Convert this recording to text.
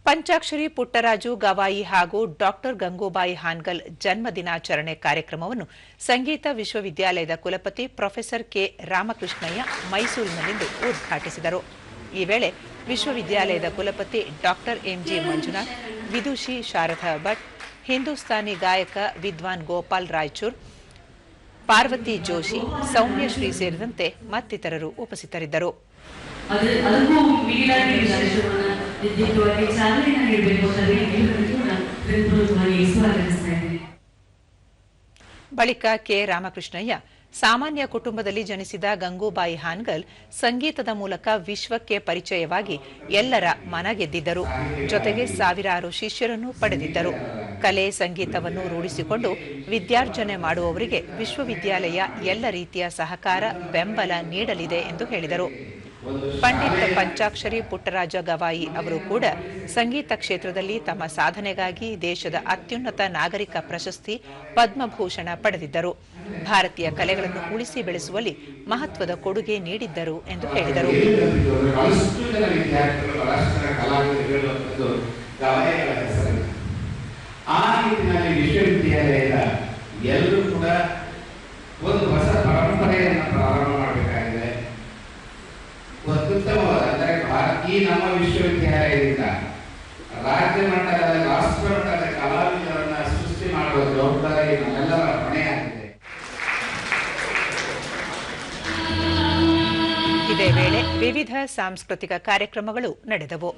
ಪಂಚಾಕ್ಷರಿ ಪುಟ್ಟರಾಜು ಗವಾಯಿ ಹಾಗೂ ಡಾಕ್ಟರ್ ಗಂಗೂಬಾಯಿ ಹಾನ್ಗಲ್ ಜನ್ಮ ದಿನಾಚರಣೆ ಕಾರ್ಯಕ್ರಮವನ್ನು ಸಂಗೀತ ವಿಶ್ವವಿದ್ಯಾಲಯದ ಕುಲಪತಿ ಪ್ರೊಫೆಸರ್ ಕೆ ರಾಮಕೃಷ್ಣಯ್ಯ ಮೈಸೂರಿನಲ್ಲಿಂದು ಉದ್ಘಾಟಿಸಿದರು. ಈ ವೇಳೆ ವಿಶ್ವವಿದ್ಯಾಲಯದ ಕುಲಪತಿ ಡಾಕ್ಟರ್ ಎಂಜಿ ಮಂಜುನಾಥ್, ವಿದುಷಿ ಶಾರದಾ ಭಟ್, ಹಿಂದೂಸ್ತಾನಿ ಗಾಯಕ ವಿದ್ವಾನ್ ಗೋಪಾಲ್ ರಾಯಚೂರ್, ಪಾರ್ವತಿ ಜೋಶಿ, ಸೌಮ್ಯಶ್ರೀ ಸೇರಿದಂತೆ ಮತ್ತಿತರರು ಉಪಸ್ಥಿತರಿದ್ದರು. ಬಳಿಕ ಕೆ ರಾಮಕೃಷ್ಣಯ್ಯ, ಸಾಮಾನ್ಯ ಕುಟುಂಬದಲ್ಲಿ ಜನಿಸಿದ ಗಂಗೂಬಾಯಿ ಹಾನ್ಗಲ್ ಸಂಗೀತದ ಮೂಲಕ ವಿಶ್ವಕ್ಕೆ ಪರಿಚಯವಾಗಿ ಎಲ್ಲರ ಮನಗೆದ್ದಿದ್ದರು. ಜೊತೆಗೆ ಸಾವಿರಾರು ಶಿಷ್ಯರನ್ನು ಪಡೆದಿದ್ದರು. ಕಲೆ ಸಂಗೀತವನ್ನು ರೂಢಿಸಿಕೊಂಡು ವಿದ್ಯಾರ್ಜನೆ ಮಾಡುವವರಿಗೆ ವಿಶ್ವವಿದ್ಯಾಲಯ ಎಲ್ಲ ರೀತಿಯ ಸಹಕಾರ ಬೆಂಬಲ ನೀಡಲಿದೆ ಎಂದು ಹೇಳಿದರು. ಪಂಡಿತ್ ಪಂಚಾಕ್ಷರಿ ಪುಟ್ಟರಾಜ ಗವಾಯಿ ಅವರು ಕೂಡ ಸಂಗೀತ ಕ್ಷೇತ್ರದಲ್ಲಿ ತಮ್ಮ ಸಾಧನೆಗಾಗಿ ದೇಶದ ಅತ್ಯುನ್ನತ ನಾಗರಿಕ ಪ್ರಶಸ್ತಿ ಪದ್ಮಭೂಷಣ ಪಡೆದಿದ್ದರು. ಭಾರತೀಯ ಕಲೆಗಳನ್ನು ಉಳಿಸಿ ಬೆಳೆಸುವಲ್ಲಿ ಮಹತ್ವದ ಕೊಡುಗೆ ನೀಡಿದ್ದರು ಎಂದು ಹೇಳಿದರು. ಅತ್ಯುತ್ತಮವಾದ ಅಂದರೆ ಈ ನಮ್ಮ ವಿಶ್ವವಿದ್ಯಾಲಯದಿಂದ ರಾಜ್ಯ ಮಟ್ಟದ ರಾಷ್ಟ್ರ ಮಟ್ಟದ ಕಲಾವಿದರನ್ನ ಸೃಷ್ಟಿ ಮಾಡುವ ಜವಾಬ್ದಾರಿ ನಮ್ಮೆಲ್ಲರ ಹೊಣೆಯಾಗಿದೆ. ಇದೇ ವೇಳೆ ವಿವಿಧ ಸಾಂಸ್ಕೃತಿಕ ಕಾರ್ಯಕ್ರಮಗಳು ನಡೆದವು.